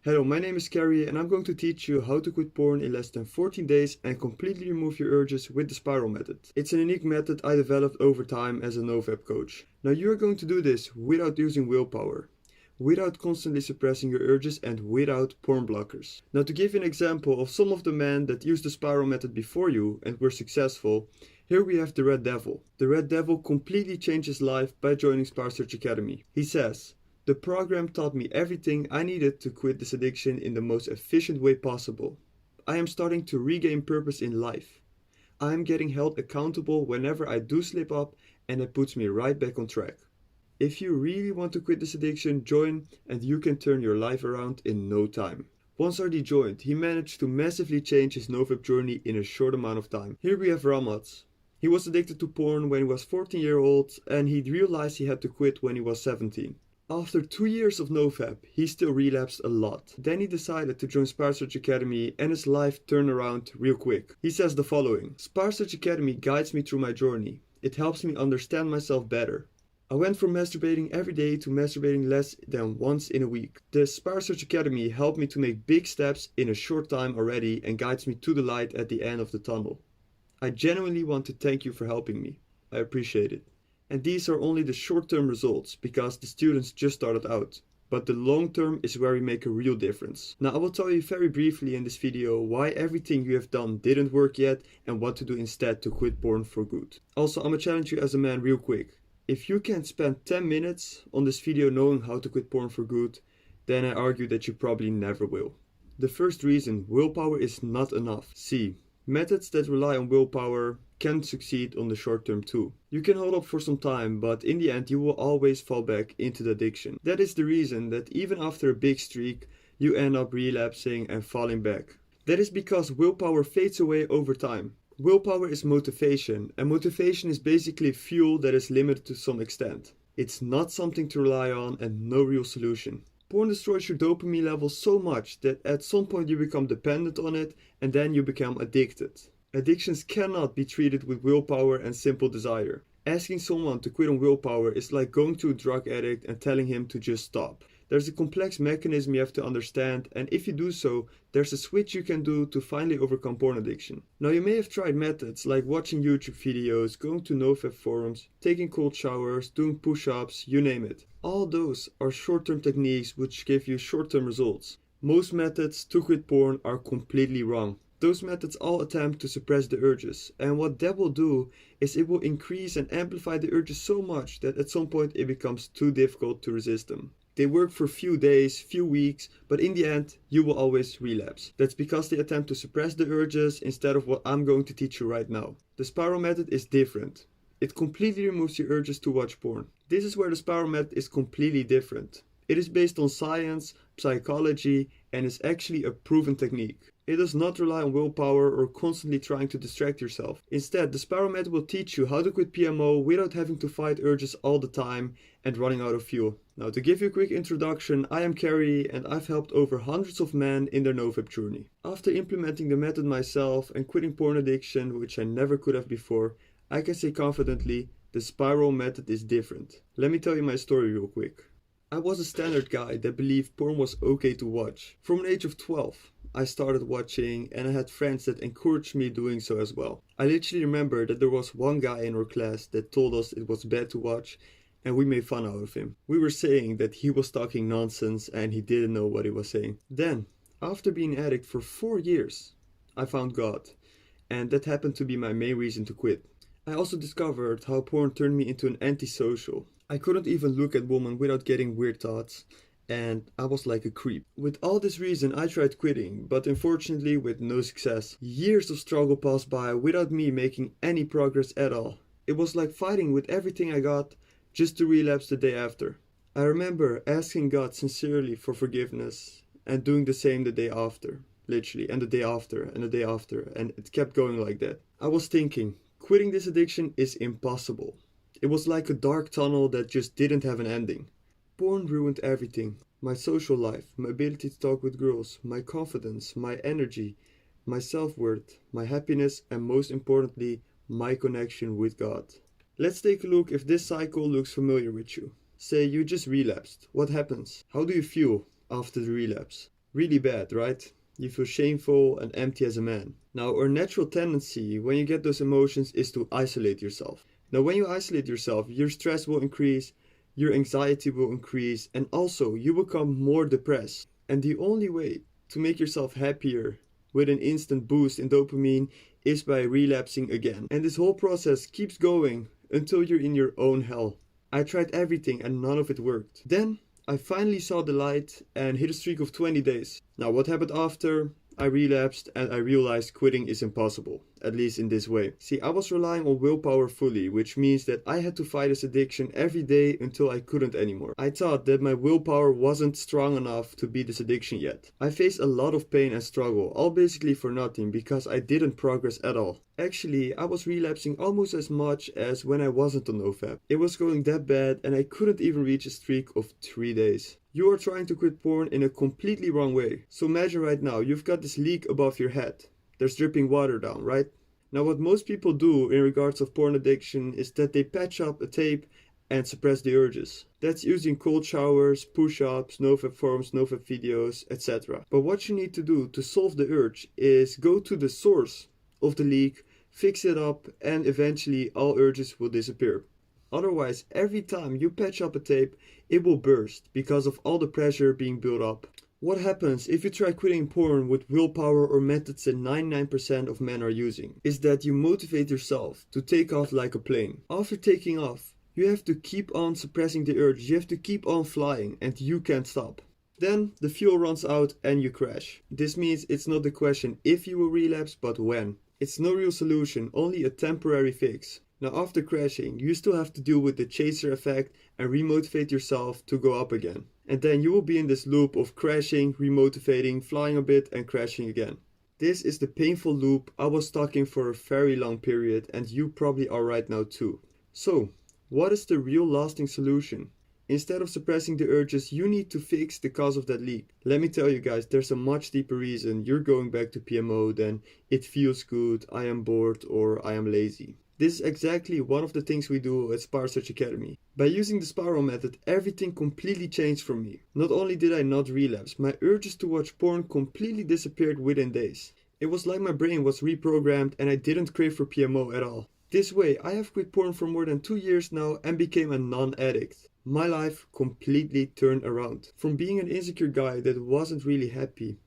Hello, my name is Carrie and I'm going to teach you how to quit porn in less than 14 days and completely remove your urges with the spiral method. It's a unique method I developed over time as a NoFap coach. Now you're going to do this without using willpower, without constantly suppressing your urges and without porn blockers. Now to give you an example of some of the men that used the spiral method before you and were successful, here we have the Red Devil. The Red Devil completely changed his life by joining Spa Search Academy. He says, "The program taught me everything I needed to quit this addiction in the most efficient way possible. I am starting to regain purpose in life. I am getting held accountable whenever I do slip up and it puts me right back on track. If you really want to quit this addiction, join and you can turn your life around in no time." Once already joined, he managed to massively change his NoFap journey in a short amount of time. Here we have Ramat. He was addicted to porn when he was 14-year-old and he realized he had to quit when he was 17. After 2 years of NoFap, he still relapsed a lot. Then he decided to join Spa Search Academy and his life turned around real quick. He says the following: "Spa Search Academy guides me through my journey. It helps me understand myself better. I went from masturbating every day to masturbating less than once in a week. The Spa Search Academy helped me to make big steps in a short time already and guides me to the light at the end of the tunnel. I genuinely want to thank you for helping me. I appreciate it." And these are only the short-term results because the students just started out. But the long term is where we make a real difference. Now I will tell you very briefly in this video why everything you have done didn't work yet and what to do instead to quit porn for good. Also, I'm gonna challenge you as a man real quick. If you can spend 10 minutes on this video knowing how to quit porn for good, then I argue that you probably never will. The first reason, willpower is not enough. See, methods that rely on willpower can succeed on the short term too. You can hold up for some time, but in the end you will always fall back into the addiction. That is the reason that even after a big streak, you end up relapsing and falling back. That is because willpower fades away over time. Willpower is motivation, and motivation is basically fuel that is limited to some extent. It's not something to rely on and no real solution. Porn destroys your dopamine level so much that at some point you become dependent on it and then you become addicted. Addictions cannot be treated with willpower and simple desire. Asking someone to quit on willpower is like going to a drug addict and telling him to just stop. There's a complex mechanism you have to understand, and if you do so, there's a switch you can do to finally overcome porn addiction. Now you may have tried methods like watching YouTube videos, going to NoFap forums, taking cold showers, doing push-ups, you name it. All those are short-term techniques which give you short-term results. Most methods to quit porn are completely wrong. Those methods all attempt to suppress the urges, and what that will do is it will increase and amplify the urges so much that at some point it becomes too difficult to resist them. They work for a few days, few weeks, but in the end you will always relapse. That's because they attempt to suppress the urges instead of what I'm going to teach you right now. The spiral method is different. It completely removes your urges to watch porn. This is where the spiral method is completely different. It is based on science, psychology, and is actually a proven technique. It does not rely on willpower or constantly trying to distract yourself. Instead, the spiral method will teach you how to quit PMO without having to fight urges all the time and running out of fuel. Now, to give you a quick introduction, I am Carrie and I've helped over hundreds of men in their NoFap journey. After implementing the method myself and quitting porn addiction, which I never could have before, I can say confidently, the spiral method is different. Let me tell you my story real quick. I was a standard guy that believed porn was okay to watch. From the age of 12, I started watching and I had friends that encouraged me doing so as well. I literally remember that there was one guy in our class that told us it was bad to watch and we made fun out of him. We were saying that he was talking nonsense and he didn't know what he was saying. Then, after being an addict for 4 years, I found God, and that happened to be my main reason to quit. I also discovered how porn turned me into an antisocial. I couldn't even look at women without getting weird thoughts, and I was like a creep. With all this reason I tried quitting, but unfortunately with no success. Years of struggle passed by without me making any progress at all. It was like fighting with everything I got just to relapse the day after. I remember asking God sincerely for forgiveness and doing the same the day after. Literally, and the day after, and the day after, and it kept going like that. I was thinking, quitting this addiction is impossible. It was like a dark tunnel that just didn't have an ending. Porn ruined everything. My social life, my ability to talk with girls, my confidence, my energy, my self-worth, my happiness, and most importantly, my connection with God. Let's take a look if this cycle looks familiar with you. Say you just relapsed. What happens? How do you feel after the relapse? Really bad, right? You feel shameful and empty as a man. Now, our natural tendency when you get those emotions is to isolate yourself. Now, when you isolate yourself, your stress will increase, your anxiety will increase, and also you become more depressed. And the only way to make yourself happier with an instant boost in dopamine is by relapsing again. And this whole process keeps going until you're in your own hell. I tried everything and none of it worked. Then I finally saw the light and hit a streak of 20 days. Now, what happened after? I relapsed and I realized quitting is impossible, at least in this way. See, I was relying on willpower fully, which means that I had to fight this addiction every day until I couldn't anymore. I thought that my willpower wasn't strong enough to beat this addiction yet. I faced a lot of pain and struggle, all basically for nothing because I didn't progress at all. Actually, I was relapsing almost as much as when I wasn't on NoFap. It was going that bad and I couldn't even reach a streak of 3 days. You are trying to quit porn in a completely wrong way. So imagine right now, you've got this leak above your head. There's dripping water down, right? Now what most people do in regards of porn addiction is that they patch up a tape and suppress the urges. That's using cold showers, push-ups, NoFap forums, NoFap videos, etc. But what you need to do to solve the urge is go to the source of the leak, fix it up, and eventually all urges will disappear. Otherwise, every time you patch up a tape, it will burst because of all the pressure being built up. What happens if you try quitting porn with willpower or methods that 99% of men are using? Is that you motivate yourself to take off like a plane. After taking off, you have to keep on suppressing the urge, you have to keep on flying and you can't stop. Then the fuel runs out and you crash. This means it's not the question if you will relapse, but when. It's no real solution, only a temporary fix. Now after crashing, you still have to deal with the chaser effect and remotivate yourself to go up again. And then you will be in this loop of crashing, remotivating, flying a bit and crashing again. This is the painful loop I was stuck in for a very long period and you probably are right now too. So, what is the real lasting solution? Instead of suppressing the urges, you need to fix the cause of that leak. Let me tell you guys, there's a much deeper reason you're going back to PMO than it feels good, I am bored or I am lazy. This is exactly one of the things we do at Spar Search Academy. By using the spiral method, everything completely changed for me. Not only did I not relapse, my urges to watch porn completely disappeared within days. It was like my brain was reprogrammed and I didn't crave for PMO at all. This way, I have quit porn for more than 2 years now and became a non-addict. My life completely turned around. From being an insecure guy that wasn't really happy,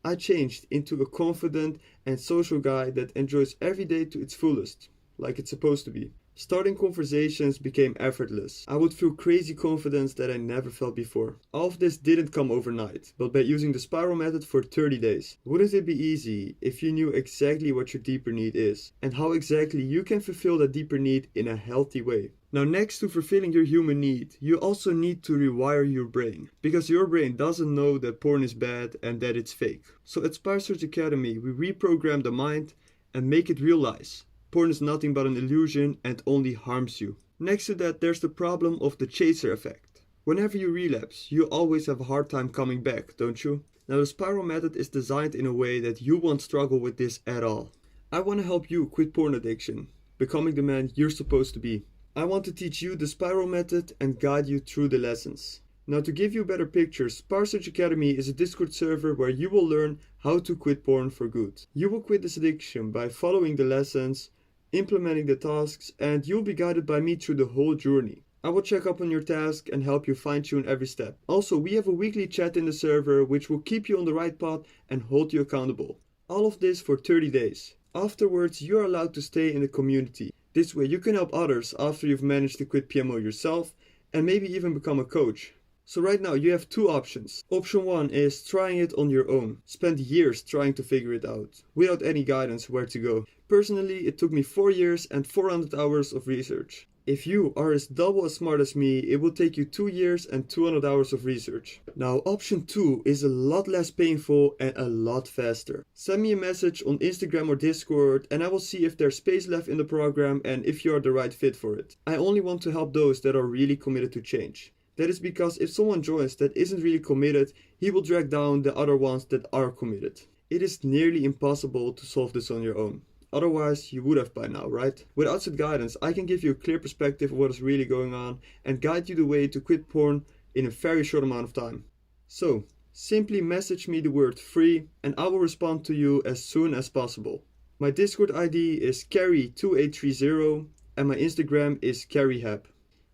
I changed into a confident and social guy that enjoys every day to its fullest. Like it's supposed to be. Starting conversations became effortless. I would feel crazy confidence that I never felt before. All of this didn't come overnight, but by using the spiral method for 30 days. Wouldn't it be easy if you knew exactly what your deeper need is and how exactly you can fulfill that deeper need in a healthy way? Now next to fulfilling your human need, you also need to rewire your brain. Because your brain doesn't know that porn is bad and that it's fake. So at Spar Search Academy, we reprogram the mind and make it realize porn is nothing but an illusion and only harms you. Next to that, there's the problem of the chaser effect. Whenever you relapse, you always have a hard time coming back, don't you? Now the spiral method is designed in a way that you won't struggle with this at all. I want to help you quit porn addiction, becoming the man you're supposed to be. I want to teach you the spiral method and guide you through the lessons. Now to give you a better picture, Spar Search Academy is a Discord server where you will learn how to quit porn for good. You will quit this addiction by following the lessons, implementing the tasks, and you'll be guided by me through the whole journey. I will check up on your task and help you fine-tune every step. Also, we have a weekly chat in the server which will keep you on the right path and hold you accountable. All of this for 30 days. Afterwards, you are allowed to stay in the community. This way you can help others after you've managed to quit PMO yourself and maybe even become a coach. So right now you have two options. Option 1 is trying it on your own. Spend years trying to figure it out, without any guidance where to go. Personally, it took me 4 years and 400 hours of research. If you are double as smart as me, it will take you 2 years and 200 hours of research. Now option 2 is a lot less painful and a lot faster. Send me a message on Instagram or Discord and I will see if there's space left in the program and if you are the right fit for it. I only want to help those that are really committed to change. That is because if someone joins that isn't really committed, he will drag down the other ones that are committed. It is nearly impossible to solve this on your own. Otherwise, you would have by now, right? With outside guidance, I can give you a clear perspective of what is really going on and guide you the way to quit porn in a very short amount of time. So, simply message me the word free and I will respond to you as soon as possible. My Discord ID is carry2830 and my Instagram is carryhab.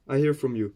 I hear from you.